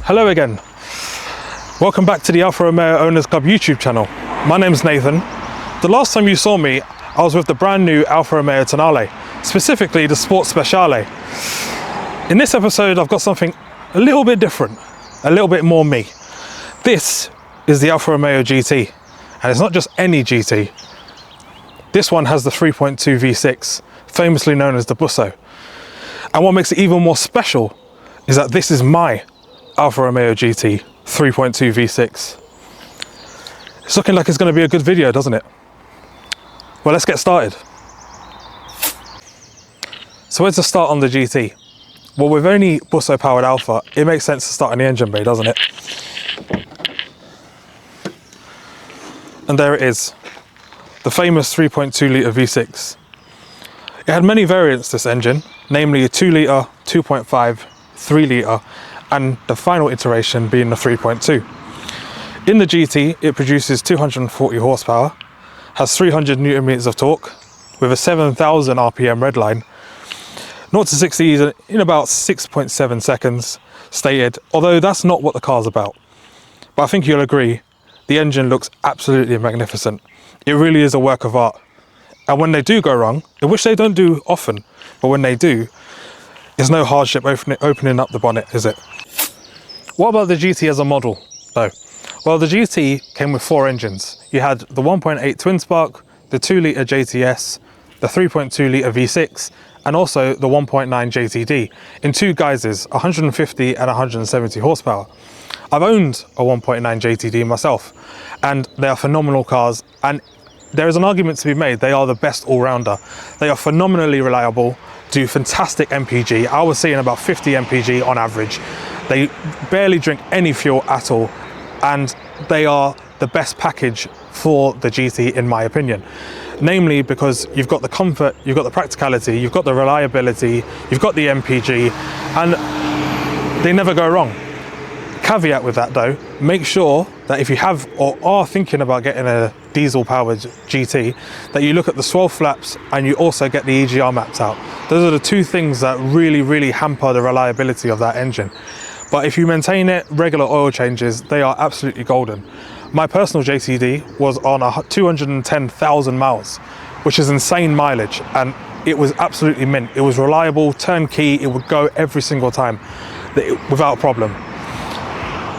Hello again. Welcome back to the Alfa Romeo Owners Club YouTube channel. My name's Nathan. The last time you saw me, I was with the brand new Alfa Romeo Tonale, specifically the Sport Speciale. In this episode, I've got something a little bit different, a little bit more me. This is the Alfa Romeo GT, and it's not just any GT. This one has the 3.2 V6, famously known as the Busso. And what makes it even more special is that this is my Alfa Romeo GT 3.2 V6. It's looking like it's going to be a good video, doesn't it? Well, let's get started. So where's the start on the GT? Well, with only Busso powered Alfa, it makes sense to start in the engine bay, doesn't it? And there it is, the famous 3.2 litre V6. It had many variants, this engine, namely a 2 litre, 2.5, 3 litre, and the final iteration being the 3.2. In the GT, it produces 240 horsepower, has 300 newton meters of torque, with a 7,000 RPM redline, 0 to 60 in about 6.7 seconds, stated, although that's not what the car's about. But I think you'll agree, the engine looks absolutely magnificent. It really is a work of art. And when they do go wrong, which they don't do often, but when they do, it's no hardship opening up the bonnet, is it? What about the GT as a model, though? Well, the GT came with 4 engines. You had the 1.8 twin spark, the 2 litre JTS, the 3.2 litre V6, and also the 1.9 JTD in 2 guises, 150 and 170 horsepower. I've owned a 1.9 JTD myself, and they are phenomenal cars, and there is an argument to be made, they are the best all-rounder. They are phenomenally reliable, do fantastic MPG. I was seeing about 50 MPG on average. They barely drink any fuel at all, and they are the best package for the GT in my opinion. Namely because you've got the comfort, you've got the practicality, you've got the reliability, you've got the MPG, and they never go wrong. Caveat with that though, make sure that if you have or are thinking about getting a diesel powered GT, that you look at the swell flaps and you also get the EGR maps out. Those are the 2 things that really hamper the reliability of that engine. But if you maintain it, regular oil changes, they are absolutely golden. My personal JTD was on 210,000 miles, which is insane mileage, and it was absolutely mint. It was reliable, turnkey, it would go every single time without a problem.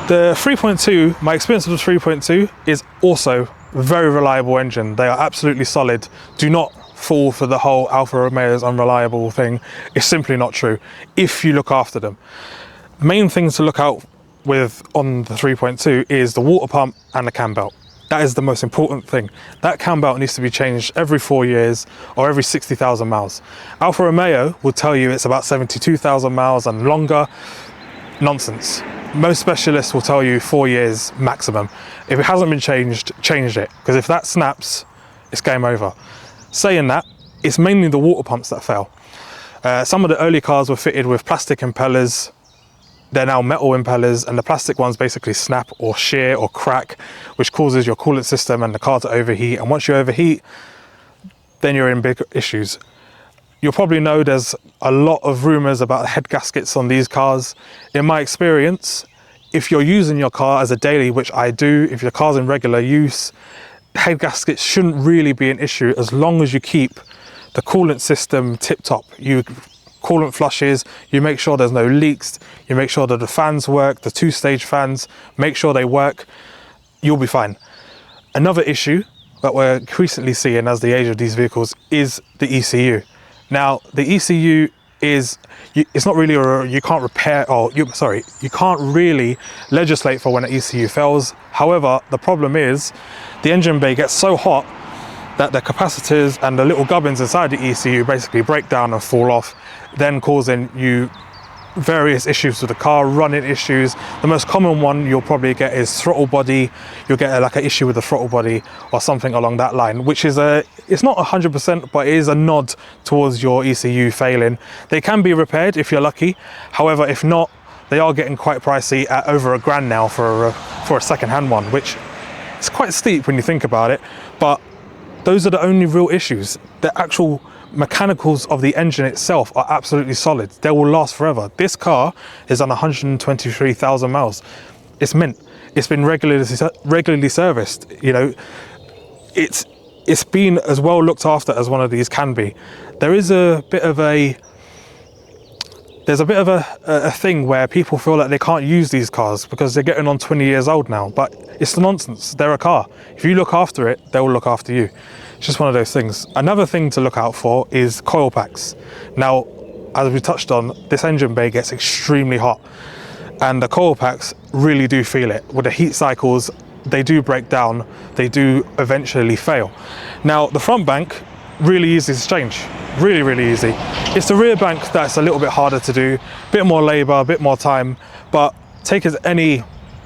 The 3.2, my experience with the 3.2 is also a very reliable engine. They are absolutely solid. Do not fall for the whole Alfa Romeo is unreliable thing. It's simply not true if you look after them. Main things to look out with on the 3.2 is the water pump and the cam belt. That is the most important thing. That cam belt needs to be changed every 4 years or every 60,000 miles. Alfa Romeo will tell you it's about 72,000 miles and longer. Nonsense. Most specialists will tell you 4 years maximum. If it hasn't been changed, change it, because if that snaps, it's game over. Saying that, it's mainly the water pumps that fail. Some of the early cars were fitted with plastic impellers. They're now metal impellers, and the plastic ones basically snap or shear or crack, which causes your coolant system and the car to overheat. And once you overheat, then you're in big issues. You'll probably know there's a lot of rumors about head gaskets on these cars. In my experience, if you're using your car as a daily, which I do, if your car's in regular use, head gaskets shouldn't really be an issue as long as you keep the coolant system tip-top. You coolant flushes, you make sure there's no leaks, you make sure that the fans work, the 2-stage fans, make sure they work, you'll be fine. Another issue that we're increasingly seeing as the age of these vehicles is the ECU. Now, the ECU is, it's not really, you can't repair, or you can't really legislate for when an ECU fails. However, the problem is the engine bay gets so hot that the capacitors and the little gubbins inside the ECU basically break down and fall off, then causing you various issues with the car, running issues. The most common one you'll probably get is throttle body. You'll get like an issue with the throttle body or something along that line, which is it's not 100%, but it is a nod towards your ECU failing. They can be repaired if you're lucky. However, if not, they are getting quite pricey at over £1,000 now for a second-hand one, which is quite steep when you think about it. But those are the only real issues. The actual mechanicals of the engine itself are absolutely solid. They will last forever. This car is on 123,000 miles. It's mint. It's been regularly serviced. You know, it's been as well looked after as one of these can be. There's a bit of a thing where people feel like they can't use these cars because they're getting on 20 years old now, but it's nonsense. They're a car. If you look after it, they will look after you. It's just one of those things. Another thing to look out for is coil packs. Now, as we touched on, this engine bay gets extremely hot, and the coil packs really do feel it. With the heat cycles, they do break down, they do eventually fail. Now, the front bank, really easy to change, really easy. It's the rear bank that's a little bit harder to do, a bit more labor, a bit more time, but take it to any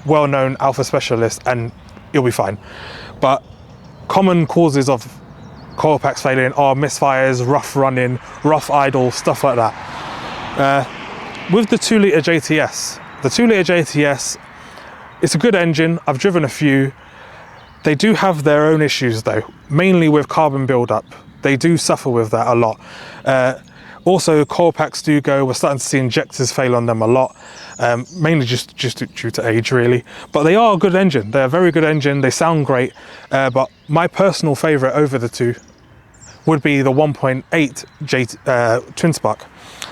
well-known Alfa specialist and you'll be fine. But common causes of coil packs failing are misfires, rough running, rough idle, stuff like that. With the 2-litre JTS, the 2-litre JTS, it's a good engine. I've driven a few. They do have their own issues though, mainly with carbon buildup. They do suffer with that a lot. Also, coil packs do go. We're starting to see injectors fail on them a lot, mainly just due to age, really. But they are a good engine. They're a very good engine. They sound great. But my personal favourite over the two would be the 1.8 twin spark.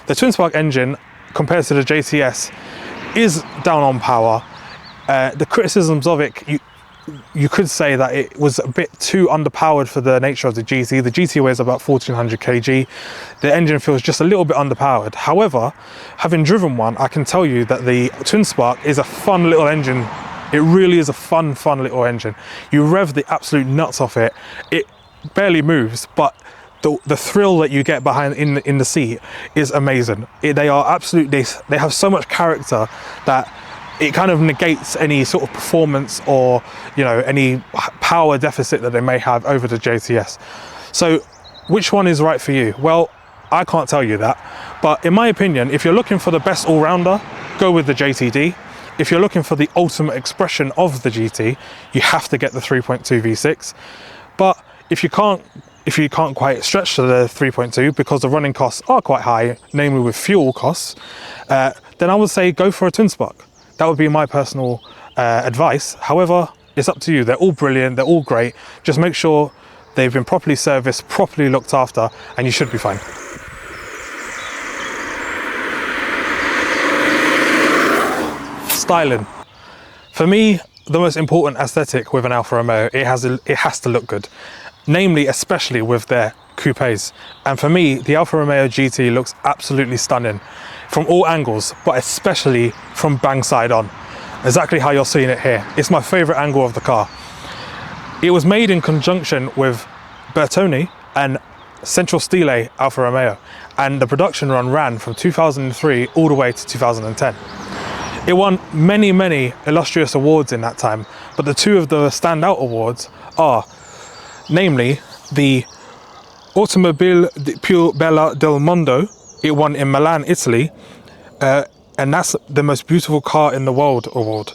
The twin spark engine, compared to the JTS, is down on power. The criticisms of it, you could say that it was a bit too underpowered for the nature of the GT. The GT weighs about 1400 kg. The engine feels just a little bit underpowered. However, having driven one, I can tell you that the twin spark is a fun little engine. It really is a fun little engine. You rev the absolute nuts off it. It barely moves, but the thrill that you get behind in the seat is amazing. They are absolutely, they have so much character that it kind of negates any sort of performance or, you know, any power deficit that they may have over the JTS. So which one is right for you? Well, I can't tell you that, but in my opinion, if you're looking for the best all-rounder, go with the JTD. If you're looking for the ultimate expression of the GT, you have to get the 3.2 V6. But if you can't quite stretch to the 3.2 because the running costs are quite high, namely with fuel costs, then I would say go for a twin spark. That would be my personal advice. However, it's up to you. They're all brilliant, they're all great. Just make sure they've been properly serviced, properly looked after, and you should be fine. Styling. For me, the most important aesthetic with an Alfa Romeo, it has to look good. Namely, especially with their coupes. And for me, the Alfa Romeo GT looks absolutely stunning from all angles, but especially from bang side on. Exactly how you're seeing it here. It's my favorite angle of the car. It was made in conjunction with Bertone and Central Stile Alfa Romeo, and the production run ran from 2003 all the way to 2010. It won many illustrious awards in that time, but the two of the standout awards are, namely, the Automobile più bella del mondo. It won in Milan, Italy, and that's the most beautiful car in the world award.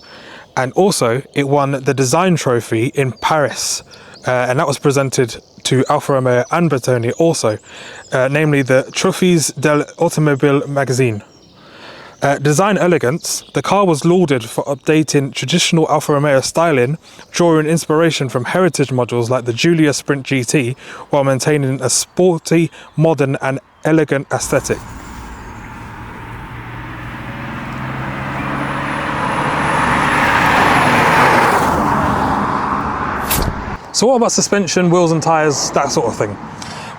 And also, it won the design trophy in Paris, and that was presented to Alfa Romeo and Bertone also, namely the Trophies dell'Automobile magazine. Design elegance, the car was lauded for updating traditional Alfa Romeo styling, drawing inspiration from heritage models like the Giulia Sprint GT, while maintaining a sporty, modern and elegant aesthetic. So what about suspension, wheels and tyres, that sort of thing?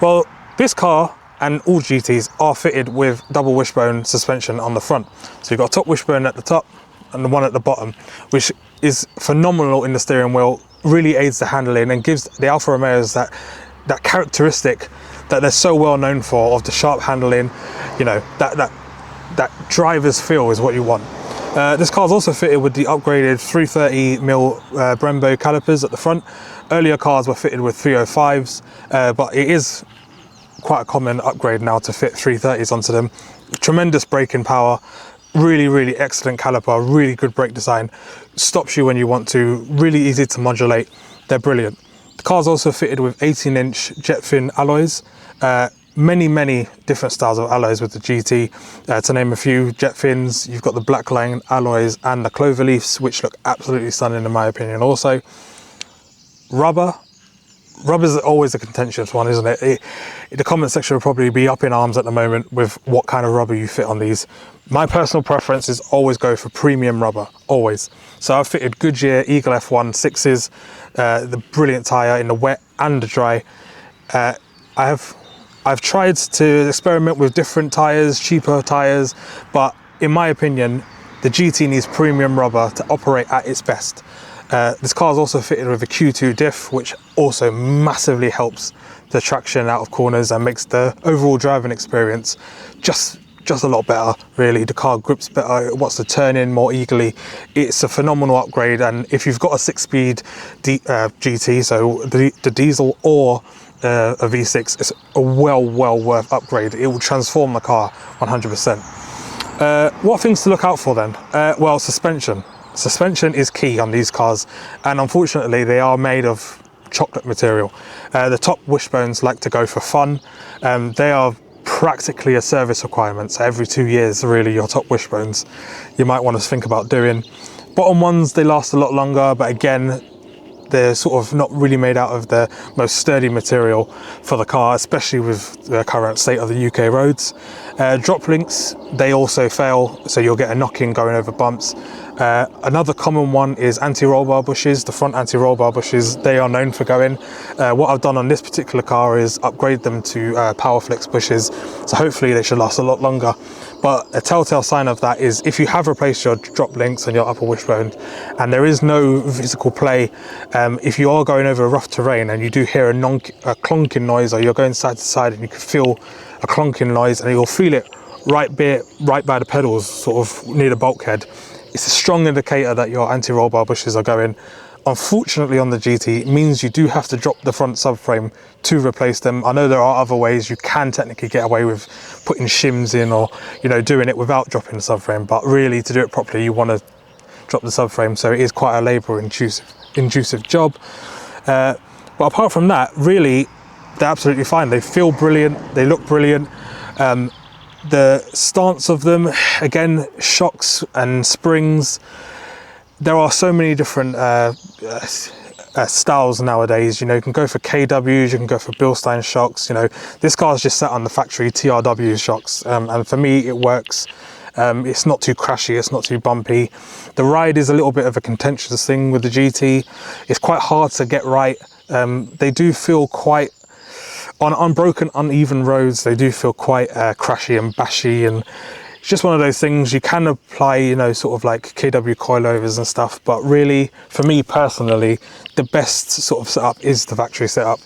Well, this car and all GTs are fitted with double wishbone suspension on the front. So you've got a top wishbone at the top and the one at the bottom, which is phenomenal in the steering wheel, really aids the handling and gives the Alfa Romeos that characteristic that they're so well known for, of the sharp handling. You know, that driver's feel is what you want. This car is also fitted with the upgraded 330mm Brembo calipers at the front. Earlier cars were fitted with 305s, but it is quite a common upgrade now to fit 330s onto them. Tremendous braking power, really excellent caliper, really good brake design, stops you when you want to, really easy to modulate. They're brilliant. The car's also fitted with 18-inch jet fin alloys, many different styles of alloys with the GT, to name a few. Jet fins, you've got the black line alloys and the clover leafs, which look absolutely stunning in my opinion. Also, rubber's always a contentious one, isn't it? The comment section will probably be up in arms at the moment with what kind of rubber you fit on these. My personal preference is always go for premium rubber, always. So I've fitted Goodyear Eagle F1 6s, the brilliant tyre in the wet and the dry. I've tried to experiment with different tyres, cheaper tyres, but in my opinion, the GT needs premium rubber to operate at its best. This car is also fitted with a Q2 diff, which also massively helps the traction out of corners and makes the overall driving experience just a lot better, really. The car grips better, it wants to turn in more eagerly. It's a phenomenal upgrade, and if you've got a 6-speed GT, so the diesel or a V6, it's a well worth upgrade. It will transform the car 100%. What things to look out for then? Well, suspension. Suspension is key on these cars, and unfortunately they are made of chocolate material. The top wishbones like to go for fun. They are practically a service requirement, so every 2 years really your top wishbones you might want to think about doing. Bottom ones, they last a lot longer, but again, they're sort of not really made out of the most sturdy material for the car, especially with the current state of the UK roads. Drop links, they also fail, so you'll get a knock-in going over bumps. Another common one is anti-roll bar bushes. The front anti-roll bar bushes, they are known for going. What I've done on this particular car is upgrade them to power flex bushes, so hopefully they should last a lot longer. But a telltale sign of that is if you have replaced your drop links and your upper wishbone and there is no physical play, if you are going over a rough terrain and you do hear a clonking noise, or you're going side to side and you can feel a clonking noise, and you'll feel it right by the pedals, sort of near the bulkhead, it's a strong indicator that your anti-roll bar bushes are going. Unfortunately on the GT, it means you do have to drop the front subframe to replace them. I know there are other ways you can technically get away with putting shims in, or doing it without dropping the subframe, but really to do it properly you want to drop the subframe, so it is quite a labour inducive job. But apart from that, really they're absolutely fine. They feel brilliant, they look brilliant. The stance of them, again, shocks and springs. There are so many different styles nowadays. You can go for KWs, you can go for Bilstein shocks. This car's just sat on the factory TRW shocks, and for me it works. It's not too crashy, it's not too bumpy. The ride is a little bit of a contentious thing with the GT. It's quite hard to get right. They do feel quite, on unbroken, uneven roads, they do feel quite crashy and bashy, and it's just one of those things. You can apply, sort of like KW coilovers and stuff, but really, for me personally, the best sort of setup is the factory setup.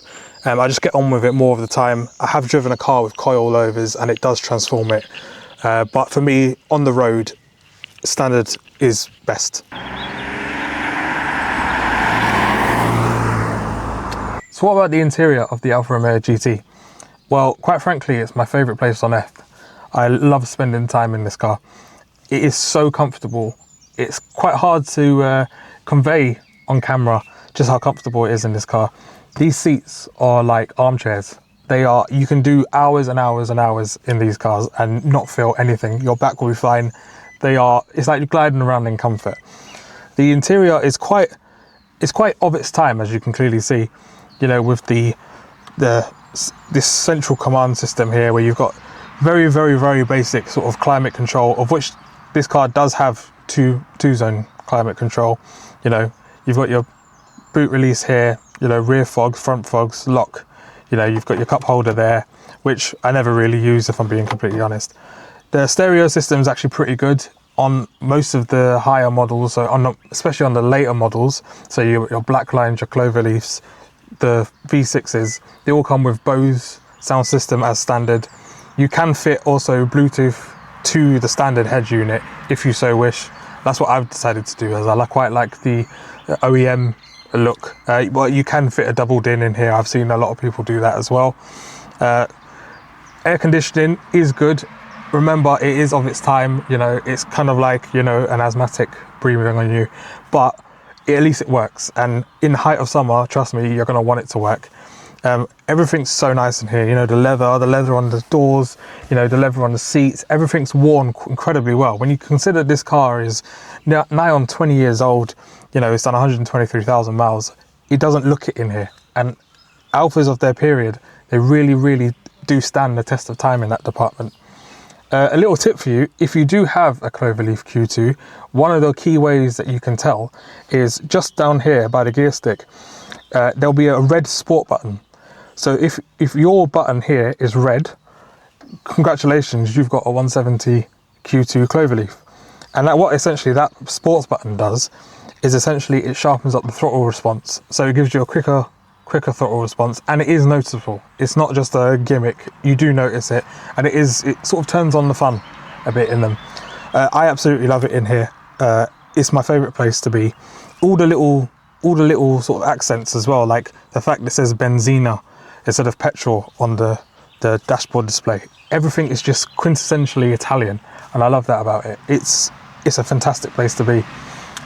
I just get on with it more of the time. I have driven a car with coilovers and it does transform it, but for me, on the road, standard is best. So what about the interior of the Alfa Romeo GT? Well, quite frankly, it's my favourite place on earth. I love spending time in this car. It is so comfortable. It's quite hard to convey on camera just how comfortable it is in this car. These seats are like armchairs. You can do hours and hours and hours in these cars and not feel anything. Your back will be fine. It's like you're gliding around in comfort. The interior is quite of its time, as you can clearly see. With this central command system here, where you've got very basic sort of climate control, of which this car does have two-zone climate control. You've got your boot release here, rear fog, front fogs, lock. You've got your cup holder there, which I never really use, if I'm being completely honest. The stereo system is actually pretty good on most of the higher models, so especially on the later models. So your black lines, your clover leafs, the V6s, they all come with Bose sound system as standard. You can fit also Bluetooth to the standard head unit if you so wish. That's what I've decided to do, as I quite like the OEM look. Well, you can fit a double din in here. I've seen a lot of people do that as well. Air conditioning is good. Remember, it is of its time. It's kind of like an asthmatic breathing on you, but at least it works. And in the height of summer, trust me, you're going to want it to work. Everything's so nice in here, you know, the leather on the doors, you know, the leather on the seats, everything's worn incredibly well. When you consider this car is nigh on 20 years old, you know, it's done 123,000 miles, it doesn't look it in here. And Alfas of their period, they really do stand the test of time in that department. A little tip for you, if you do have a Cloverleaf Q2, one of the key ways that you can tell is just down here by the gear stick, there'll be a red sport button. So if your button here is red, congratulations, you've got a 170 Q2 Cloverleaf. And what essentially that sports button does is essentially it sharpens up the throttle response. So it gives you a quicker throttle response, and it is noticeable. It's not just a gimmick, you do notice it, and it sort of turns on the fun a bit in them. I absolutely love it in here. It's my favorite place to be. All the little sort of accents as well, like the fact that it says Benzina instead of petrol on the dashboard display. Everything is just quintessentially Italian, and I love that about it. It's a fantastic place to be.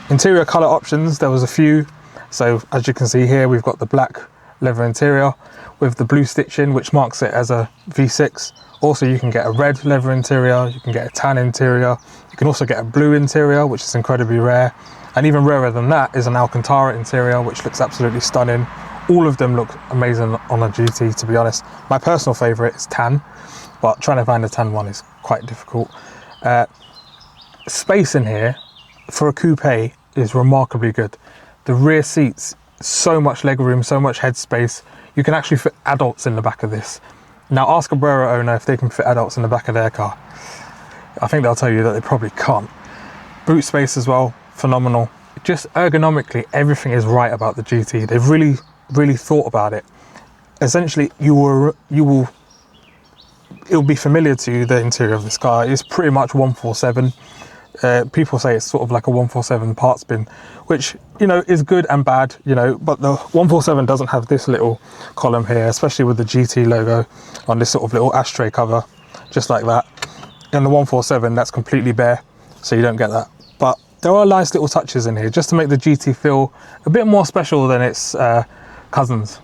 Interior color options, there was a few. So as you can see here, we've got the black leather interior with the blue stitching, which marks it as a V6. Also, you can get a red leather interior, you can get a tan interior, you can also get a blue interior, which is incredibly rare. And even rarer than that is an Alcantara interior, which looks absolutely stunning. All of them look amazing on a GT, to be honest. My personal favorite is tan, but trying to find a tan one is quite difficult. Space in here for a coupe is remarkably good. The rear seats, so much legroom, so much headspace. You can actually fit adults in the back of this. Now ask a Brera owner if they can fit adults in the back of their car. I think they'll tell you that they probably can't. Boot space as well, phenomenal. Just ergonomically, everything is right about the GT. They've really thought about it. Essentially, it'll be familiar to you, the interior of this car. It's pretty much 147. People say it's sort of like a 147 parts bin, which, you know, is good and bad, you know, but the 147 doesn't have this little column here, especially with the GT logo on this sort of little ashtray cover, just like that. In the 147, that's completely bare, so you don't get that. But there are nice little touches in here just to make the GT feel a bit more special than its cousins.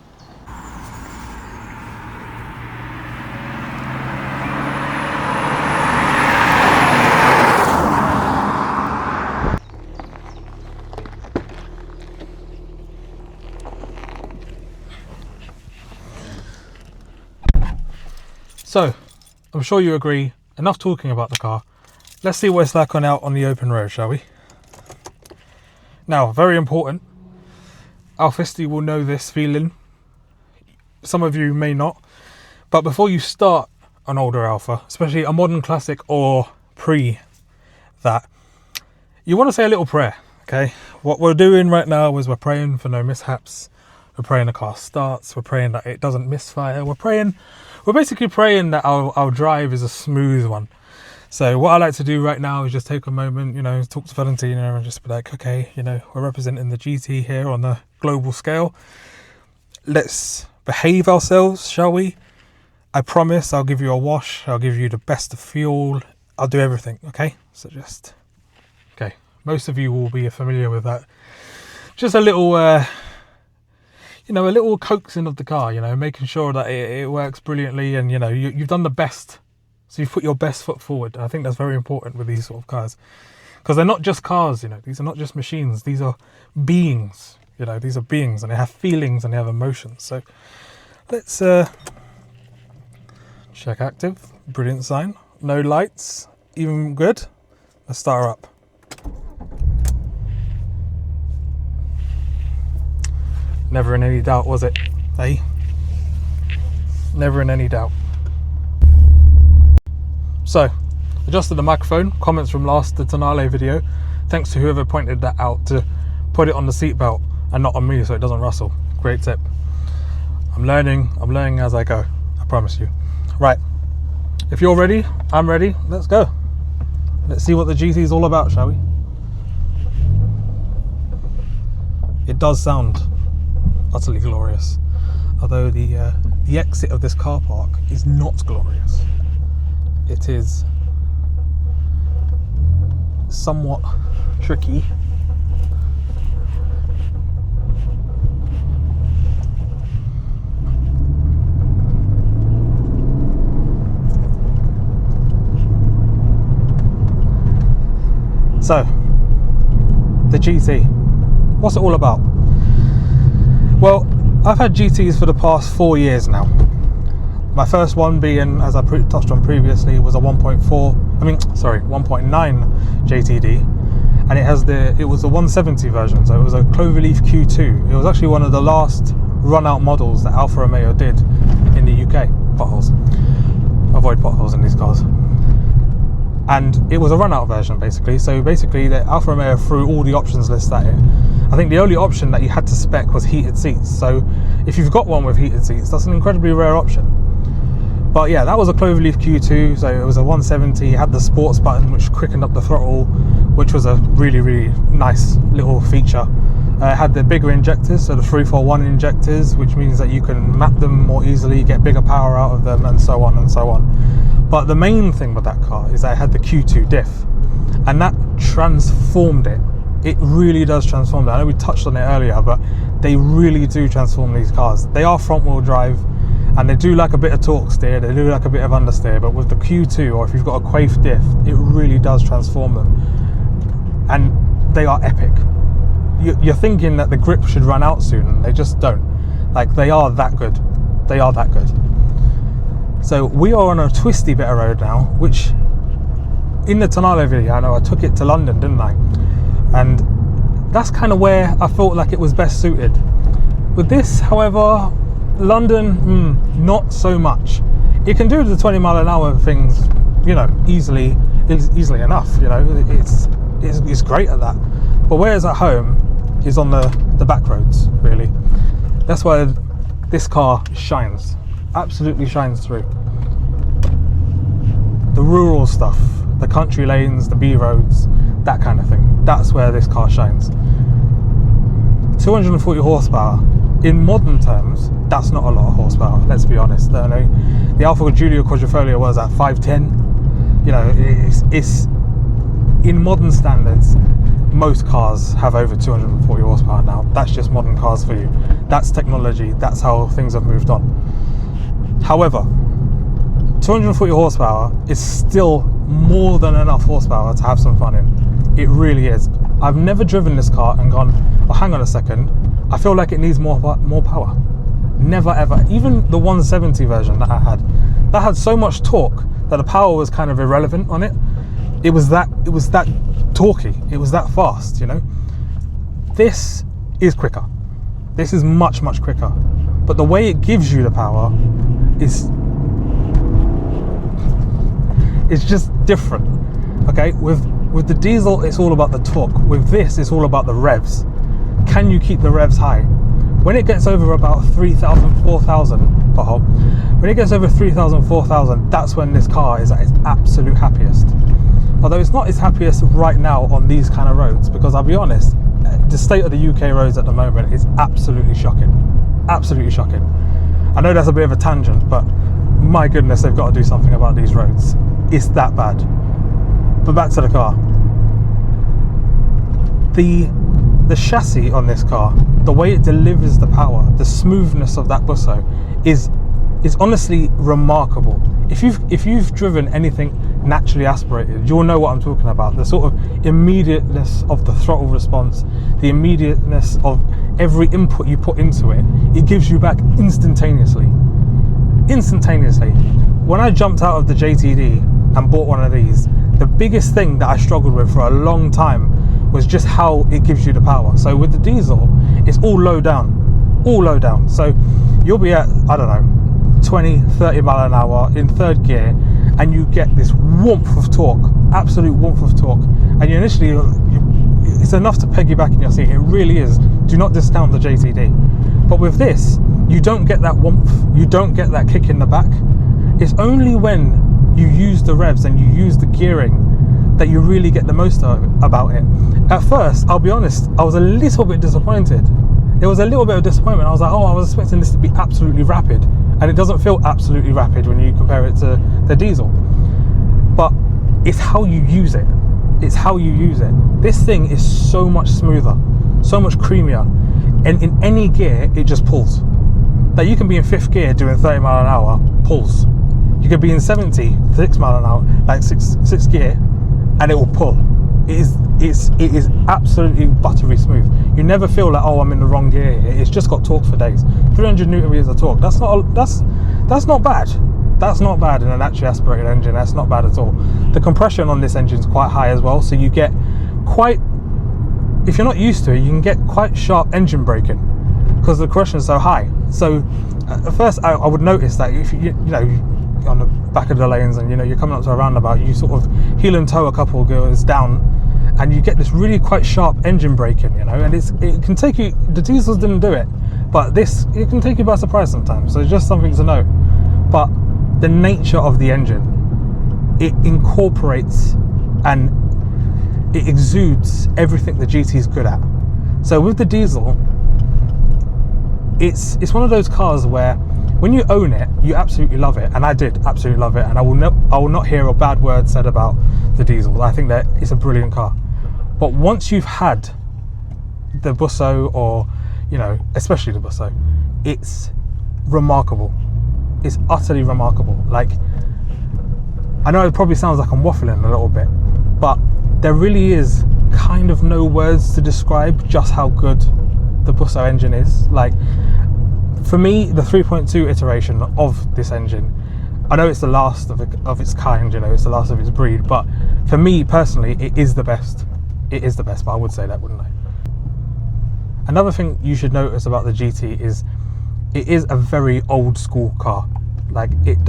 So, I'm sure you agree, enough talking about the car. Let's see what it's like out on the open road, shall we? Now, very important, Alfisti will know this feeling. Some of you may not. But before you start an older Alfa, especially a modern classic or pre that, you want to say a little prayer, okay? What we're doing right now is we're praying for no mishaps. We're praying the car starts. We're praying that it doesn't misfire. We're basically praying that our drive is a smooth one. So what I like to do right now is just take a moment, you know, talk to Valentina and just be like, okay, you know, we're representing the GT here on the global scale. Let's behave ourselves, shall we? I promise I'll give you a wash. I'll give you the best of fuel. I'll do everything, okay? So just, okay. Most of you will be familiar with that. Just a little, you know, a little coaxing of the car, you know, making sure that it works brilliantly, and, you know, you've done the best. So you've put your best foot forward. I think that's very important with these sort of cars, because they're not just cars, you know, these are not just machines. These are beings, you know, these are beings, and they have feelings and they have emotions. So let's check active. Brilliant sign. No lights, even good. Let's start her up. Never in any doubt, was it? Hey? Never in any doubt. So, adjusted the microphone. Comments from the Tonale video. Thanks to whoever pointed that out, to put it on the seatbelt and not on me so it doesn't rustle. Great tip. I'm learning as I go. I promise you. Right. If you're ready, I'm ready. Let's go. Let's see what the GT is all about, shall we? It does sound utterly glorious, although the exit of this car park is not glorious. It is somewhat tricky. So, the GT, what's it all about? Well, I've had GTs for the past 4 years now. My first one being, as I touched on previously, was a 1.9 JTD, and it was a 170 version, so it was a Cloverleaf Q2. It was actually one of the last run-out models that Alfa Romeo did in the UK. Potholes. Avoid potholes in these cars. And it was a run-out version, basically. So basically, the Alfa Romeo threw all the options list at it. I think the only option that you had to spec was heated seats. So if you've got one with heated seats, that's an incredibly rare option. But yeah, that was a Cloverleaf Q2, so it was a 170, had the sports button which quickened up the throttle, which was a really, really nice little feature. It had the bigger injectors, so the 341 injectors, which means that you can map them more easily, get bigger power out of them, and so on and so on. But the main thing with that car is that it had the Q2 diff, and that transformed it. It really does transform it. I know we touched on it earlier, but they really do transform these cars. They are front wheel drive, and they do like a bit of torque steer, they do like a bit of understeer, but with the Q2, or if you've got a Quaife diff, it really does transform them. And they are epic. You're thinking that the grip should run out soon, and they just don't. Like, they are that good. They are that good. So we are on a twisty bit of road now, which in the Tonale video, I know I took it to London, didn't I? And that's kind of where I felt like it was best suited. With this, however, London, not so much. You can do the 20 mile an hour things, you know, easily enough. You know, it's great at that. But whereas at home is on the back roads, really. That's why this car shines, absolutely shines through. The rural stuff, the country lanes, the B roads, that kind of thing. That's where this car shines. 240 horsepower. In modern terms, that's not a lot of horsepower, let's be honest. The Alfa Giulia Quadrifoglio was at 510. You know, it's in modern standards, most cars have over 240 horsepower now. That's just modern cars for you. That's technology, that's how things have moved on. However, 240 horsepower is still more than enough horsepower to have some fun in. It really is. I've never driven this car and gone, oh, hang on a second, I feel like it needs more power. Never ever. Even the 170 version that I had, that had so much torque that the power was kind of irrelevant on it. It was that torquey, it was that fast, you know. This is quicker. This is much, much quicker. But the way it gives you the power is just different. Okay, with the diesel, it's all about the torque. With this, it's all about the revs. Can you keep the revs high? When it gets over about 3,000, 4,000, when it gets over 3,000, 4,000, that's when this car is at its absolute happiest. Although it's not its happiest right now on these kind of roads, because I'll be honest, the state of the UK roads at the moment is absolutely shocking. Absolutely shocking. I know that's a bit of a tangent, but my goodness, they've got to do something about these roads. It's that bad. But back to the car. The chassis on this car, the way it delivers the power, the smoothness of that busso is honestly remarkable. If you've driven anything naturally aspirated, you'll know what I'm talking about. The sort of immediateness of the throttle response, the immediateness of every input you put into it, it gives you back instantaneously. Instantaneously. When I jumped out of the JTD and bought one of these, the biggest thing that I struggled with for a long time was just how it gives you the power. So with the diesel, it's all low down. So you'll be at, I don't know, 20, 30 mile an hour in third gear, and you get this warmth of torque, absolute warmth of torque. And you initially, it's enough to peg you back in your seat. It really is. Do not discount the JTD. But with this, you don't get that warmth. You don't get that kick in the back. It's only when you use the revs and you use the gearing that you really get the most about it. At first, I'll be honest, I was a little bit disappointed. There was a little bit of disappointment. I was like, oh, I was expecting this to be absolutely rapid, and it doesn't feel absolutely rapid when you compare it to the diesel. But it's how you use it. It's how you use it. This thing is so much smoother, so much creamier, and in any gear, it just pulls. Like, you can be in 5th gear doing 30 mile an hour, pulls. You could be in 6 mile an hour, like sixth gear, and it will pull. it is absolutely buttery smooth. You never feel like, oh, I'm in the wrong gear here. It's just got torque for days. 300 newton meters of torque. That's not bad. That's not bad in a naturally aspirated engine. That's not bad at all. The compression on this engine is quite high as well, so you get quite, if you're not used to it, you can get quite sharp engine braking because the compression is so high. So at first I would notice that if you know, on the back of the lanes and you're coming up to a roundabout, you sort of heel and toe a couple of gears down and you get this really quite sharp engine braking, and it can take you, the diesels didn't do it, but it can take you by surprise sometimes. So it's just something to note. But the nature of the engine, it incorporates and it exudes everything the GT is good at. So with the diesel, it's one of those cars where when you own it, you absolutely love it, and I did absolutely love it, and I will not hear a bad word said about the diesel. I think that it's a brilliant car. But once you've had the Busso, or especially the Busso, it's remarkable. It's utterly remarkable. Like, I know it probably sounds like I'm waffling a little bit, but there really is kind of no words to describe just how good the Busso engine is. Like, for me, the 3.2 iteration of this engine, I know it's the last of its kind, it's the last of its breed, but for me personally, it is the best. It is the best, but I would say that, wouldn't I? Another thing you should notice about the GT is it is a very old school car. Like, it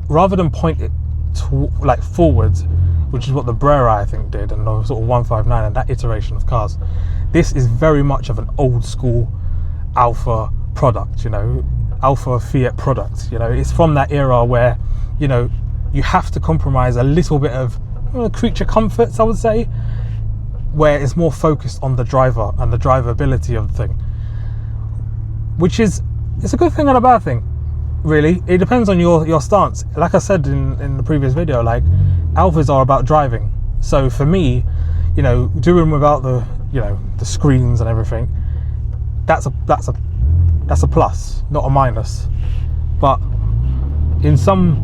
rather than point it to, like, forwards, which is what the Brera I think did, and the sort of 159 and that iteration of cars, this is very much of an old school Alfa product, Alfa Fiat product. It's from that era where you have to compromise a little bit of creature comforts, I would say, where it's more focused on the driver and the drivability of the thing, which is, it's a good thing and a bad thing, really. It depends on your stance. Like I said in the previous video, like, Alfas are about driving. So for me, doing without the screens and everything, that's a plus, not a minus. But in some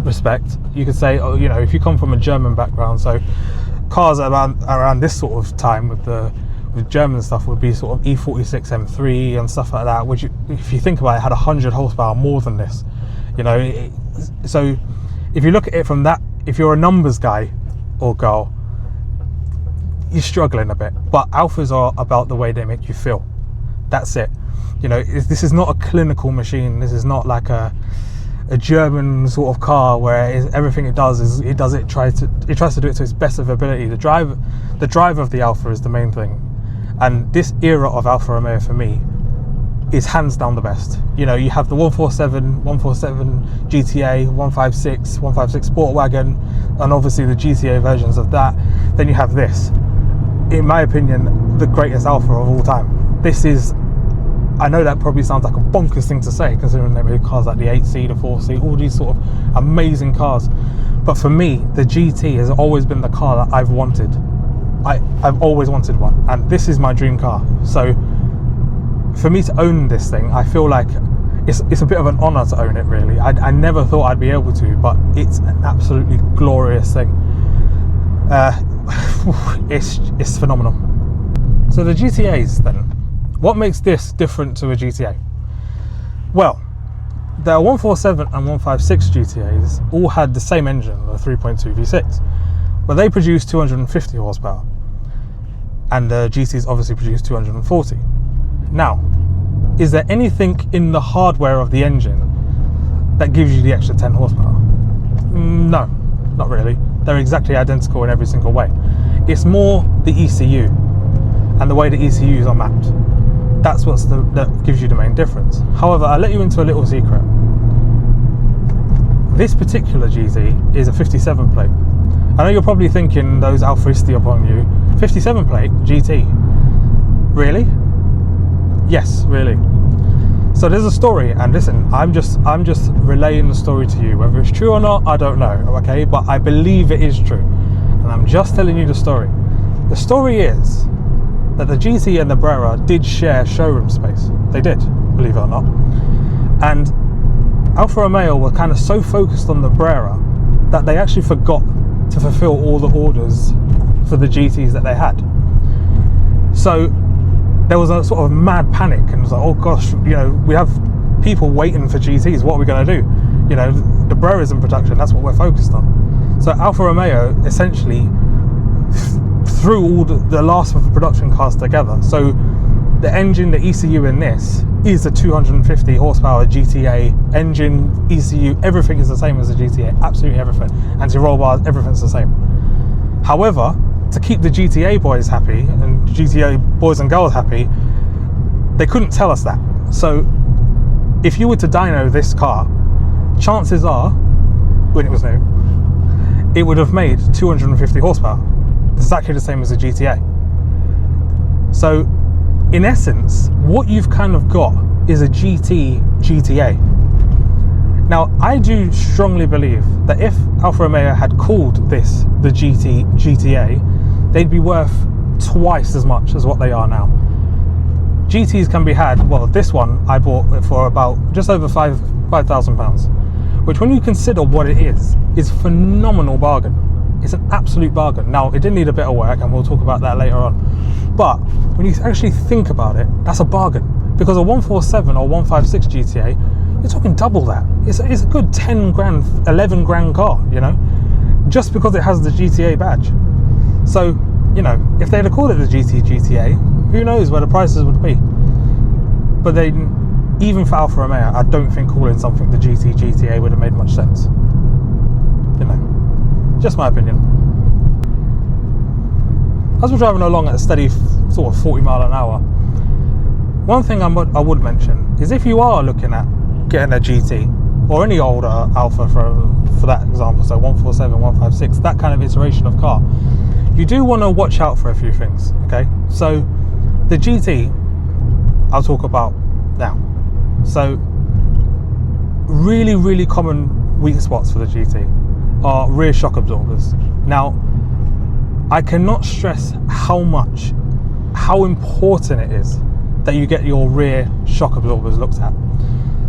respect, you could say, if you come from a German background, so cars around this sort of time with German stuff would be sort of E46 M3 and stuff like that, which, if you think about it, had 100 horsepower more than this. So if you look at it from that, if you're a numbers guy or girl, you're struggling a bit. But Alfas are about the way they make you feel. That's it. This is not a clinical machine. This is not like a German sort of car where everything it does is it tries to do it to its best of ability. The drive of the Alfa is the main thing, and this era of Alfa Romeo for me is hands down the best. You have the 147 GTA, 156 Sport Wagon, and obviously the GTA versions of that. Then you have this, in my opinion, the greatest Alfa of all time. This is, I know that probably sounds like a bonkers thing to say, considering they made cars like the 8C, the 4C, all these sort of amazing cars. But for me, the GT has always been the car that I've wanted. I've always wanted one, and this is my dream car. So for me to own this thing, I feel like it's a bit of an honour to own it, really. I never thought I'd be able to, but it's an absolutely glorious thing. It's phenomenal. So the GTAs then, what makes this different to a GTA? Well, the 147 and 156 GTAs all had the same engine, the 3.2 V6, but they produced 250 horsepower, and the GTs obviously produced 240. Now, is there anything in the hardware of the engine that gives you the extra 10 horsepower? No, not really. They're exactly identical in every single way. It's more the ECU and the way the ECUs are mapped. That's that gives you the main difference. However, I'll let you into a little secret. This particular GT is a 57 plate. I know you're probably thinking those Alfaristi upon you. 57 plate GT. Really? Yes, really. So there's a story, and listen, I'm just relaying the story to you. Whether it's true or not, I don't know, okay? But I believe it is true, and I'm just telling you the story. The story is that the GT and the Brera did share showroom space. They did, believe it or not. And Alfa Romeo were kind of so focused on the Brera that they actually forgot to fulfill all the orders for the GTs that they had. So there was a sort of mad panic, and it was like, oh gosh, you know, we have people waiting for GTs, what are we going to do? You know, the Bro is in production, that's what we're focused on. So Alfa Romeo essentially threw all the last of the production cars together. So the engine, the ECU in this is a 250 horsepower GTA engine, ECU, everything is the same as the GTA, absolutely everything. Anti-roll bars, everything's the same. However, to keep the GTA boys happy and GTA boys and girls happy, they couldn't tell us that. So if you were to dyno this car, chances are, when it was new, it would have made 250 horsepower. Exactly the same as the GTA. So in essence, what you've kind of got is a GT GTA. Now, I do strongly believe that if Alfa Romeo had called this the GT GTA, they'd be worth twice as much as what they are now. GTs can be had, well, this one I bought it for about just over £5,000, which when you consider what it is phenomenal bargain. It's an absolute bargain. Now, it did need a bit of work, and we'll talk about that later on. But when you actually think about it, that's a bargain. Because a 147 or 156 GTA, you're talking double that. It's a good 10 grand, 11 grand car, you know, just because it has the GTA badge. So, you know, if they'd have called it the GTA, who knows where the prices would be. But they, even for Alfa Romeo, I don't think calling something the GTA would have made much sense. You know, just my opinion. As we're driving along at a steady sort of 40 mile an hour, one thing I would mention is if you are looking at getting a GT or any older Alfa for that example, so 147, 156, that kind of iteration of car, you do want to watch out for a few things, okay? So the GT, I'll talk about now. So really common weak spots for the GT are rear shock absorbers. Now, I cannot stress how important it is that you get your rear shock absorbers looked at.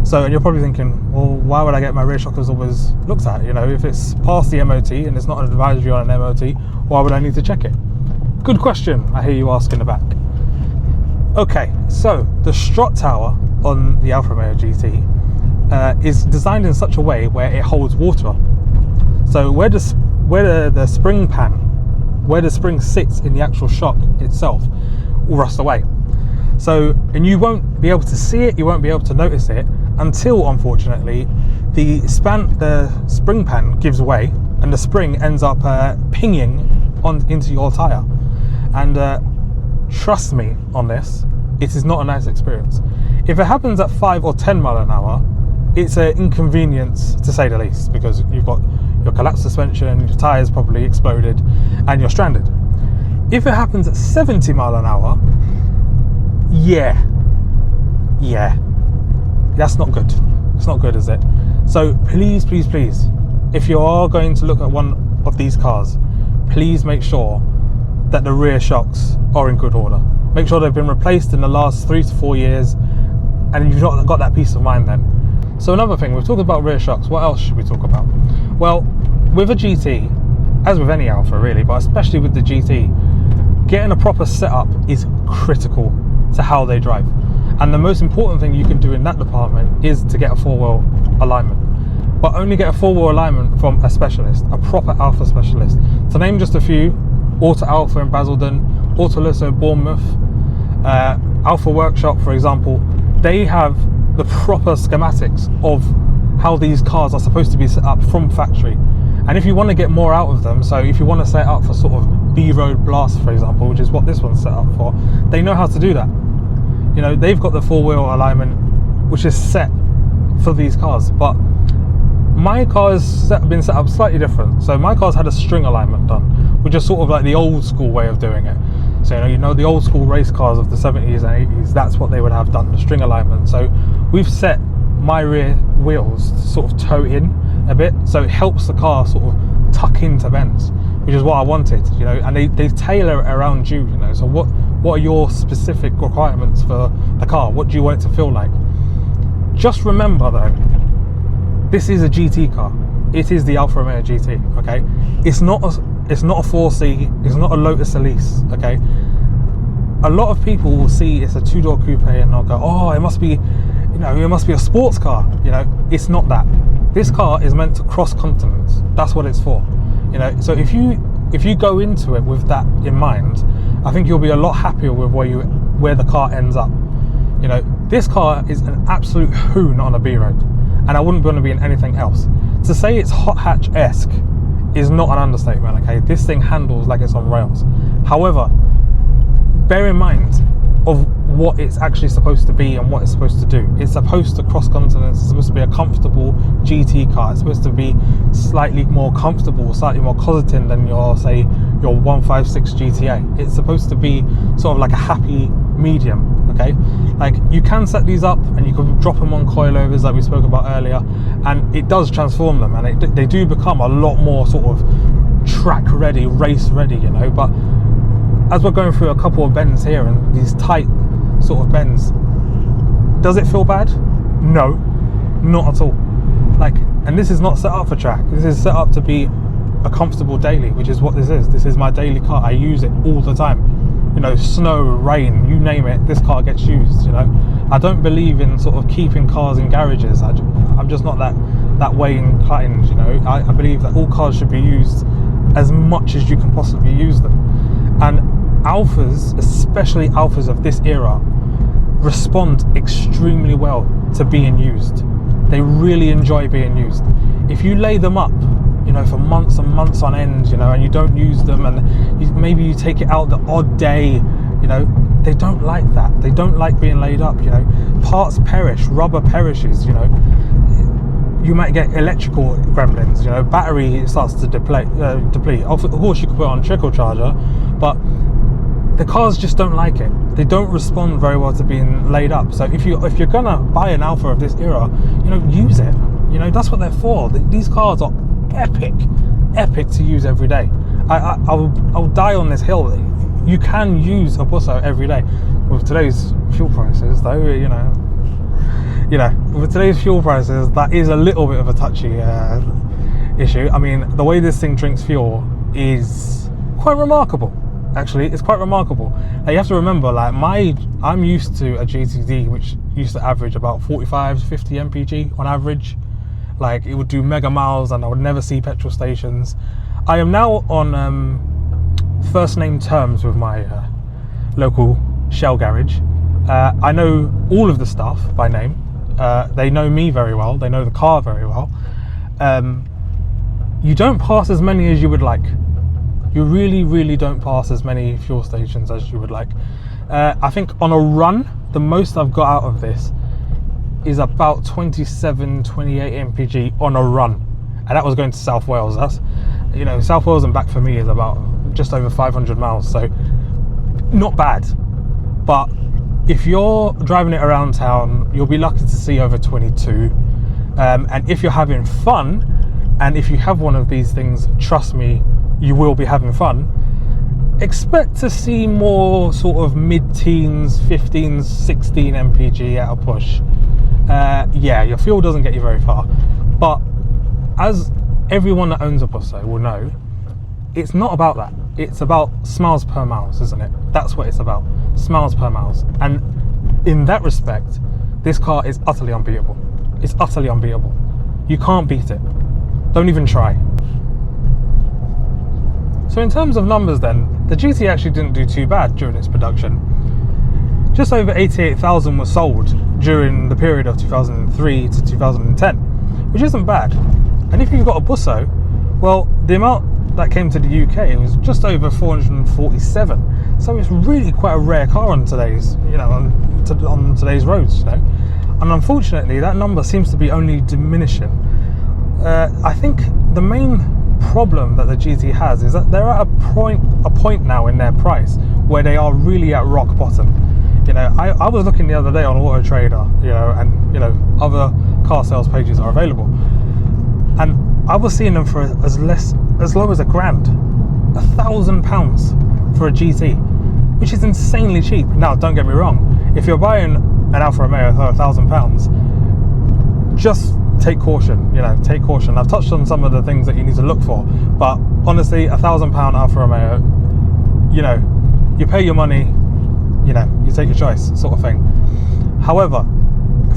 So, and you're probably thinking, well, why would I get my rear shock absorbers looked at? You know, if it's past the MOT and it's not an advisory on an MOT, why would I need to check it? Good question, I hear you ask in the back. Okay, so the strut tower on the Alfa Romeo GT is designed in such a way where it holds water. So where the spring pan, where the spring sits in the actual shock itself, will rust away. So, and you won't be able to see it, you won't be able to notice it until, unfortunately, the spring pan gives way and the spring ends up pinging into your tyre. And trust me on this, it is not a nice experience. If it happens at 5 or 10 mile an hour, it's an inconvenience to say the least, because you've got your collapsed suspension, your tyres probably exploded, and you're stranded. If it happens at 70 mile an hour, yeah, that's not good. It's not good, is it? So please, if you are going to look at one of these cars, please make sure that the rear shocks are in good order. Make sure they've been replaced in the last 3 to 4 years, and you've not got that peace of mind then. So another thing, we've talked about rear shocks. What else should we talk about? Well, with a GT, as with any Alfa really, but especially with the GT, getting a proper setup is critical to how they drive. And the most important thing you can do in that department is to get a four-wheel alignment. But only get a four-wheel alignment from a specialist, a proper Alfa specialist. To name just a few, Auto Alfa in Basildon, Autolusso Bournemouth, Alfa Workshop, for example, they have the proper schematics of how these cars are supposed to be set up from factory. And if you want to get more out of them, so if you want to set up for sort of B-road blast, for example, which is what this one's set up for, they know how to do that. You know, they've got the four-wheel alignment, which is set for these cars. But my car's been set up slightly different. So my car's had a string alignment done, which is sort of like the old school way of doing it. So you know the old school race cars of the 70s and 80s, that's what they would have done, the string alignment. So we've set my rear wheels to sort of toe in a bit, so it helps the car sort of tuck into bends, which is what I wanted, you know, and they tailor it around you, you know. So what are your specific requirements for the car? What do you want it to feel like? Just remember though, this is a GT car. It is the Alfa Romeo GT, okay? It's not It's not a 4C, it's not a Lotus Elise, okay? A lot of people will see it's a two-door coupe and they'll go, oh, it must be, you know, it must be a sports car. You know, it's not that. This car is meant to cross continents. That's what it's for. You know, so if you go into it with that in mind, I think you'll be a lot happier with where the car ends up. You know, this car is an absolute hoon on a B road, and I wouldn't want to be in anything else. To say it's hot hatch-esque is not an understatement, okay? This thing handles like it's on rails. However, bear in mind of what it's actually supposed to be and what it's supposed to do. It's supposed to cross continents. It's supposed to be a comfortable GT car. It's supposed to be slightly more comfortable, slightly more cosseting than your 156 GTA. It's supposed to be sort of like a happy medium, okay? Like, you can set these up and you can drop them on coilovers like we spoke about earlier, and it does transform them, and they do become a lot more sort of track ready, race ready, you know. But as we're going through a couple of bends here and these tight sort of bends, does it feel bad? No, not at all. Like, and this is not set up for track. This is set up to be a comfortable daily, which is what this is. This is my daily car. I use it all the time. You know, snow, rain, you name it, this car gets used, you know. I don't believe in sort of keeping cars in garages. I'm just not that way inclined, you know. I believe that all cars should be used as much as you can possibly use them. And Alfas, especially Alfas of this era, respond extremely well to being used. They really enjoy being used. If you lay them up, you know, for months and months on end, you know, and you don't use them, and maybe you take it out the odd day, you know, they don't like that. They don't like being laid up, you know. Parts perish, rubber perishes, you know. You might get electrical gremlins, you know, battery starts to deplete. Of course, you can put it on trickle charger, but the cars just don't like it. They don't respond very well to being laid up. So if you're gonna buy an Alfa of this era, you know, use it. You know, that's what they're for. These cars are epic to use every day. I'll die on this hill. You can use a Busso every day. With today's fuel prices, though, you know, with today's fuel prices, that is a little bit of a touchy issue. I mean, the way this thing drinks fuel is quite remarkable. Actually, it's quite remarkable. Now, you have to remember, like, I'm used to a GTD which used to average about 45 to 50 mpg on average. Like, it would do mega miles and I would never see petrol stations. I am now on first name terms with my local Shell garage. I know all of the staff by name. They know me very well. They know the car very well. You don't pass as many as you would like. You really don't pass as many fuel stations as you would like. I think on a run, the most I've got out of this is about 27, 28 mpg on a run, and that was going to South Wales. That's, you know, South Wales and back for me is about just over 500 miles, so not bad. But if you're driving it around town, you'll be lucky to see over 22. And if you're having fun, and if you have one of these things, trust me, you will be having fun. Expect to see more sort of mid-teens, 15, 16 mpg at a push. Yeah, your fuel doesn't get you very far, but as everyone that owns a Busso will know, it's not about that. It's about smiles per miles, isn't it? That's what it's about, smiles per miles. And in that respect, this car is utterly unbeatable. It's utterly unbeatable. You can't beat it. Don't even try. So in terms of numbers then, the GT actually didn't do too bad during its production. Just over 88,000 was sold during the period of 2003 to 2010, which isn't bad. And if you've got a Busso, well, the amount that came to the UK was just over 447. So it's really quite a rare car on today's, you know, on today's roads, you know. And unfortunately, that number seems to be only diminishing. I think the main problem that the GT has is that they're at a point now in their price where they are really at rock bottom. You know, I was looking the other day on Auto Trader, you know, and, you know, other car sales pages are available, and I was seeing them for as low as £1,000, £1,000 for a GT, which is insanely cheap. Now, don't get me wrong, if you're buying an Alfa Romeo for £1,000, just take caution, you know, take caution. I've touched on some of the things that you need to look for, but honestly, £1,000 Alfa Romeo, you know, you pay your money, you know, you take your choice, sort of thing. However,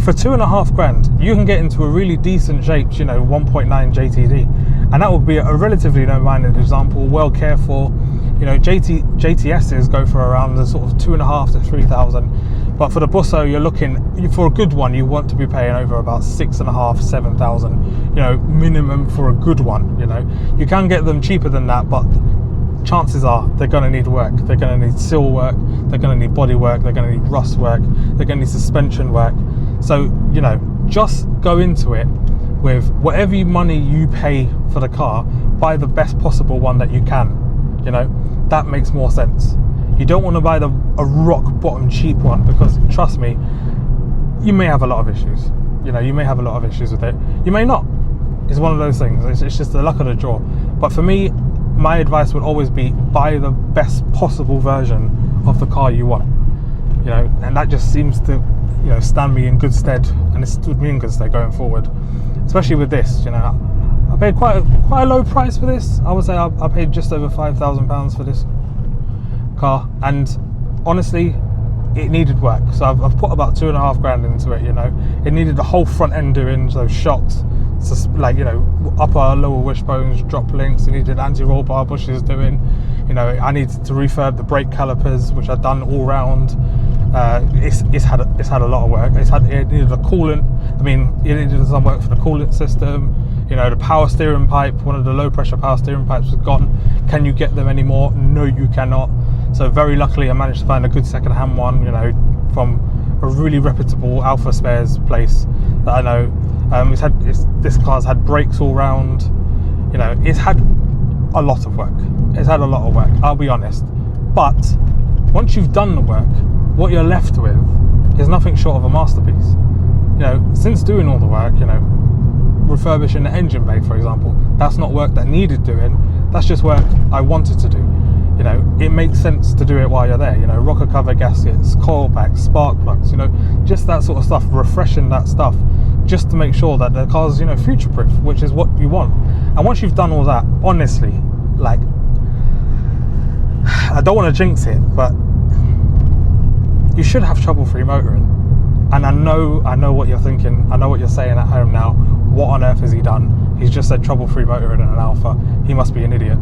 for £2,500, you can get into a really decent shaped, you know, 1.9 JTD, and that would be a relatively no-minded example, well cared for. You know, JTSs go for around the sort of 2,500 to 3,000, but for the Busso, you're looking for a good one. You want to be paying over about 6,500, 7,000, you know, minimum for a good one. You know, you can get them cheaper than that, but chances are they're going to need work. They're going to need seal work. They're going to need body work. They're going to need rust work. They're going to need suspension work. So, you know, just go into it with whatever money you pay for the car, buy the best possible one that you can. You know, that makes more sense. You don't want to buy a rock bottom cheap one, because trust me, you may have a lot of issues. You know, you may have a lot of issues with it. You may not. It's one of those things. It's just the luck of the draw. But for me, my advice would always be buy the best possible version of the car you want. You know, and that just seems to, you know, stand me in good stead, and it stood me in good stead going forward. Especially with this, you know, I paid quite a low price for this. I would say I paid just over £5,000 for this car, and honestly, it needed work. So I've put about £2,500 into it. You know, it needed the whole front end doing, so shocks, like, you know, upper lower wishbones, drop links. It needed anti-roll bar bushes doing. You know, I needed to refurb the brake calipers, which I've done all round. It's had a lot of work. It needed a coolant. I mean, it needed some work for the coolant system. You know, the power steering pipe, one of the low pressure power steering pipes was gone. Can you get them anymore? No, you cannot. So very luckily, I managed to find a good second-hand one, you know, from a really reputable Alfa spares place that I know. This car's had brakes all round. You know, it's had a lot of work. It's had a lot of work, I'll be honest. But once you've done the work, what you're left with is nothing short of a masterpiece. You know, since doing all the work, you know, refurbishing the engine bay, for example, that's not work that needed doing. That's just work I wanted to do. You know, it makes sense to do it while you're there. You know, rocker cover gaskets, coil packs, spark plugs, you know, just that sort of stuff, refreshing that stuff, just to make sure that the car's, you know, future-proof, which is what you want. And once you've done all that, honestly, like, I don't want to jinx it, but you should have trouble-free motoring. And I know what you're thinking. I know what you're saying at home now. What on earth has he done? He's just said trouble-free motoring in an Alfa. He must be an idiot.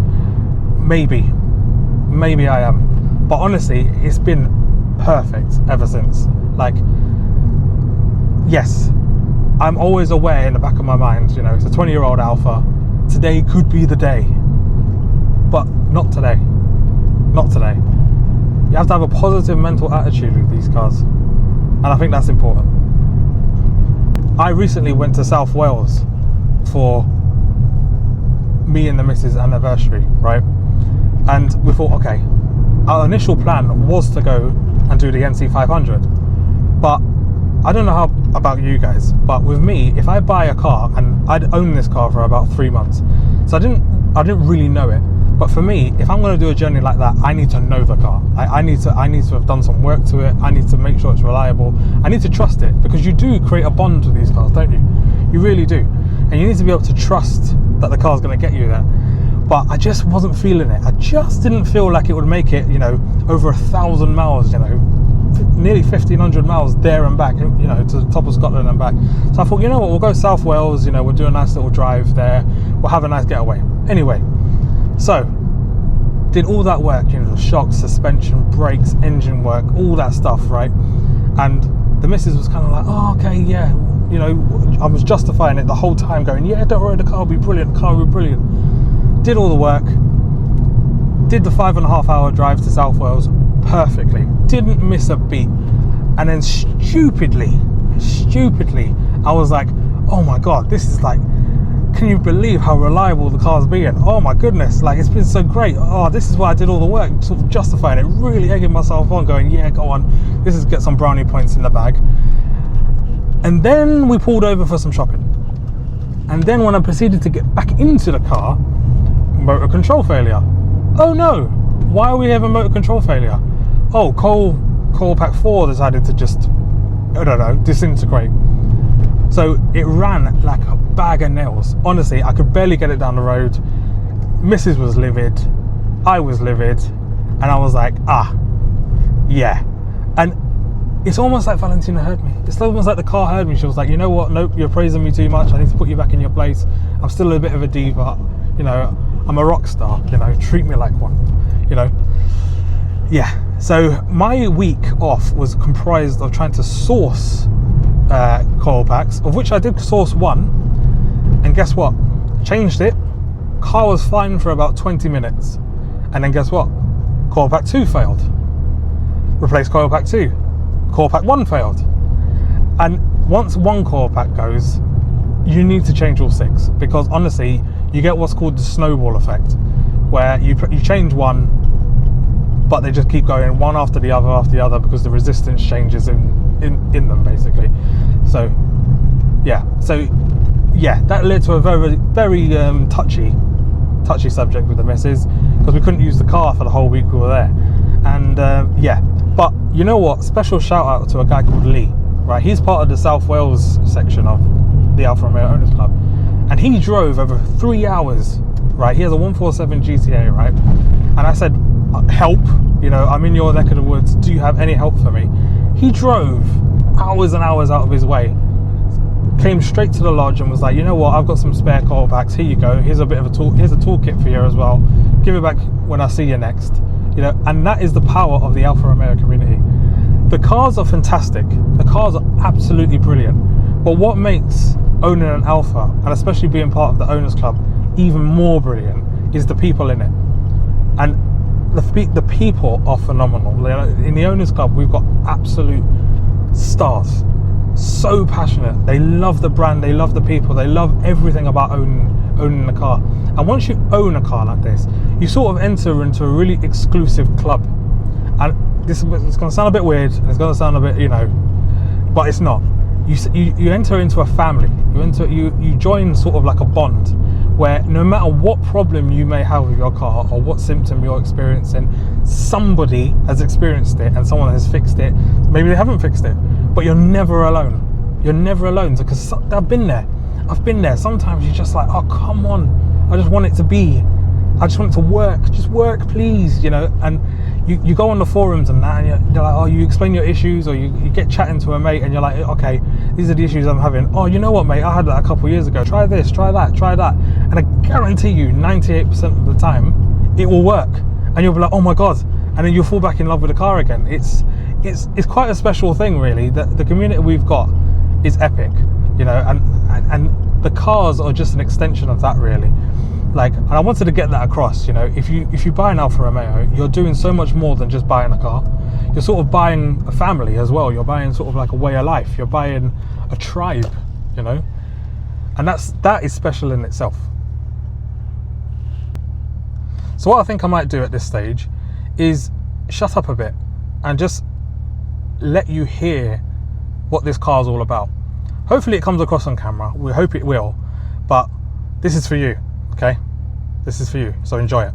Maybe I am. But honestly, it's been perfect ever since. Like, yes, I'm always aware in the back of my mind, you know, it's a 20-year-old Alfa. Today could be the day. But not today. Not today. You have to have a positive mental attitude with these cars. And I think that's important. I recently went to South Wales for me and the missus' anniversary, right? And we thought, okay, our initial plan was to go and do the NC500. But I don't know how about you guys, but with me, if I buy a car, and I'd owned this car for about 3 months, so I didn't really know it. But for me, if I'm going to do a journey like that, I need to know the car. I need to have done some work to it. I need to make sure it's reliable. I need to trust it, because you do create a bond with these cars, don't you? You really do. And you need to be able to trust that the car's going to get you there. But I just wasn't feeling it. I just didn't feel like it would make it, you know, over 1,000 miles, you know, nearly 1,500 miles there and back, you know, to the top of Scotland and back. So I thought, you know what, we'll go South Wales, you know, we'll do a nice little drive there. We'll have a nice getaway. Anyway. So, did all that work, you know, the shocks, suspension, brakes, engine work, all that stuff, right? And the missus was kind of like, oh, okay, yeah, you know, I was justifying it the whole time, going, yeah, don't worry, the car will be brilliant, the car will be brilliant. Did all the work, did the 5.5 hour drive to South Wales perfectly, didn't miss a beat. And then stupidly, I was like, oh my God, this is like, can you believe how reliable the car's being? Oh my goodness, like, it's been so great. Oh, this is why I did all the work, sort of justifying it, really egging myself on, going, yeah, go on, this is get some brownie points in the bag. And then we pulled over for some shopping. And then when I proceeded to get back into the car, motor control failure. Oh no, why are we having motor control failure? Oh, coil pack 4 decided to just, I don't know, disintegrate. So it ran like a bag of nails. Honestly, I could barely get it down the road. Mrs. was livid, I was livid, and I was like, yeah. And it's almost like Valentina heard me. It's almost like the car heard me. She was like, you know what, nope, you're praising me too much. I need to put you back in your place. I'm still a bit of a diva, you know, I'm a rock star, you know, treat me like one, you know. Yeah, so my week off was comprised of trying to source coil packs, of which I did source one, and guess what? Changed it. Car was fine for about 20 minutes, and then guess what? Coil pack 2 failed. Replaced coil pack 2. Coil pack 1 failed. And once one coil pack goes, you need to change all 6, because honestly, you get what's called the snowball effect, where you change one, but they just keep going one after the other because the resistance changes in them basically. So yeah, that led to a very, very touchy subject with the missus, because we couldn't use the car for the whole week we were there. And yeah, but you know what? Special shout out to a guy called Lee, right? He's part of the South Wales section of the Alfa Romeo Owners Club, and he drove over 3 hours, right? He has a 147 GTA, right? And I said, help, you know, I'm in your neck of the woods, do you have any help for me? He drove hours and hours out of his way, came straight to the lodge and was like, you know what, I've got some spare coil packs, here you go, here's a bit of a tool, here's a toolkit for you as well, give it back when I see you next, you know. And that is the power of the Alfa Romeo community. The cars are fantastic, the cars are absolutely brilliant, but what makes owning an Alfa, and especially being part of the Owners Club, even more brilliant is the people in it. And the people are phenomenal. In the Owners Club, we've got absolute stars, so passionate. They love the brand, they love the people, they love everything about owning the car. And once you own a car like this, you sort of enter into a really exclusive club. And it's going to sound a bit weird, and it's going to sound a bit, you know, but it's not. You enter into a family. You join sort of like a bond, where no matter what problem you may have with your car or what symptom you're experiencing, somebody has experienced it and someone has fixed it. Maybe they haven't fixed it, but you're never alone. You're never alone, because I've been there. Sometimes you're just like, oh, come on, I just want it to be. I just want it to work. Just work, please, you know. And you go on the forums and that, and you're like, oh, you explain your issues, or you get chatting to a mate, and you're like, okay, these are the issues I'm having. Oh, you know what, mate, I had that a couple of years ago. Try this, try that, try that. And I guarantee you, 98% of the time, it will work. And you'll be like, oh my God. And then you'll fall back in love with the car again. It's quite a special thing, really. The community we've got is epic, you know, and the cars are just an extension of that, really. Like, and I wanted to get that across, you know. If you buy an Alfa Romeo, you're doing so much more than just buying a car. You're sort of buying a family as well. You're buying sort of like a way of life. You're buying a tribe, you know. And that is special in itself. So what I think I might do at this stage is shut up a bit and just let you hear what this car is all about. Hopefully it comes across on camera. We hope it will, but this is for you. Okay, this is for you, so enjoy it.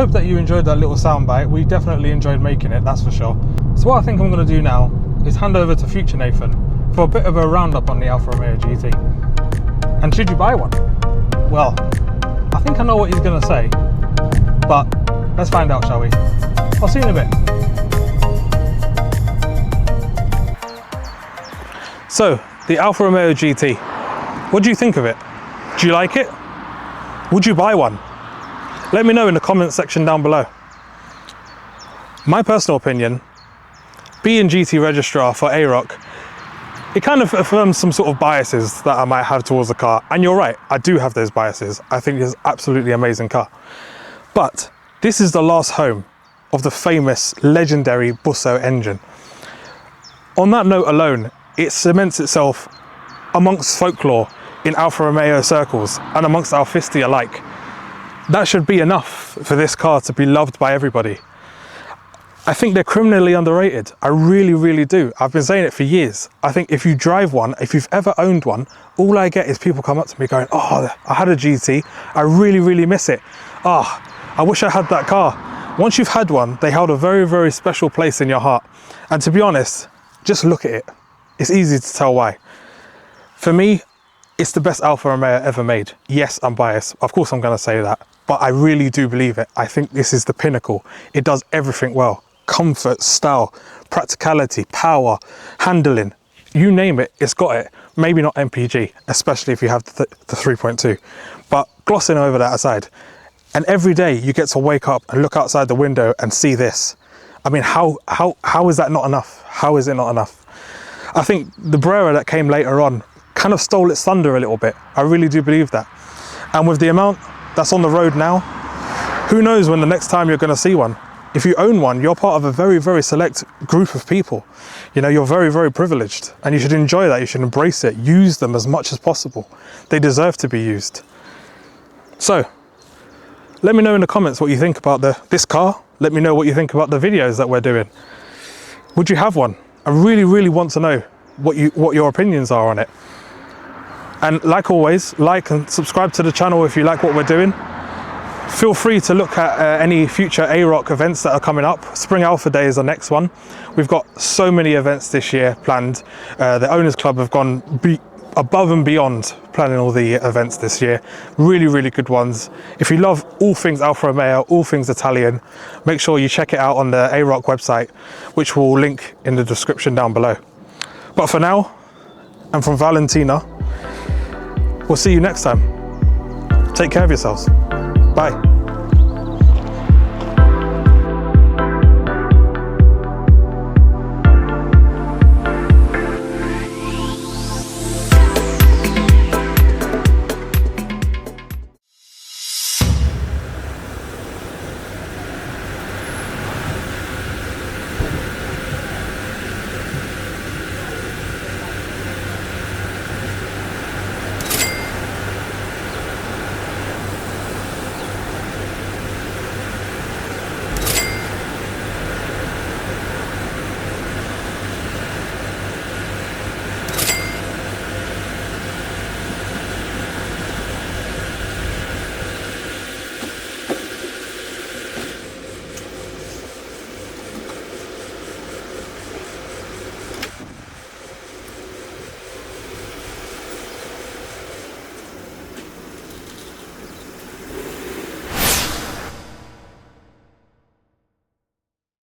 hope that you enjoyed that little soundbite. We definitely enjoyed making it, that's for sure. So what I think I'm going to do now is hand over to future Nathan for a bit of a roundup on the Alfa Romeo GT. And should you buy one? Well, I think I know what he's going to say, but let's find out, shall we? I'll see you in a bit. So, the Alfa Romeo GT, what do you think of it? Do you like it? Would you buy one? Let me know in the comment section down below. My personal opinion, being GT registrar for AROC, it kind of affirms some sort of biases that I might have towards the car. And you're right, I do have those biases. I think it's absolutely amazing car. But this is the last home of the famous, legendary Busso engine. On that note alone, it cements itself amongst folklore in Alfa Romeo circles and amongst Alfisti alike. That should be enough for this car to be loved by everybody. I think they're criminally underrated. I really, really do. I've been saying it for years. I think if you drive one, if you've ever owned one, all I get is people come up to me going, oh, I had a GT. I really, really miss it. Oh, I wish I had that car. Once you've had one, they hold a very, very special place in your heart. And to be honest, just look at it. It's easy to tell why. For me, it's the best Alfa Romeo ever made. Yes, I'm biased. Of course I'm going to say that. But I really do believe it. I think this is the pinnacle. It does everything well. Comfort, style, practicality, power, handling, you name it, it's got it. Maybe not MPG, especially if you have the 3.2, but glossing over that aside. And every day you get to wake up and look outside the window and see this. I mean, how is that not enough? How is it not enough? I think the Brera that came later on kind of stole its thunder a little bit. I really do believe that. And with the amount that's on the road now, who knows when the next time you're going to see one. If you own one, you're part of a very, very select group of people. You know, you're very, very privileged and you should enjoy that. You should embrace it. Use them as much as possible. They deserve to be used. So, let me know in the comments what you think about this car. Let me know what you think about the videos that we're doing. Would you have one? I really, really want to know what your opinions are on it. And like always, like and subscribe to the channel if you like what we're doing. Feel free to look at any future AROC events that are coming up. Spring Alpha Day is the next one. We've got so many events this year planned. The Owners Club have gone above and beyond planning all the events this year. Really, really good ones. If you love all things Alfa Romeo, all things Italian, make sure you check it out on the AROC website, which we'll link in the description down below. But for now, and from Valentina, we'll see you next time. Take care of yourselves. Bye.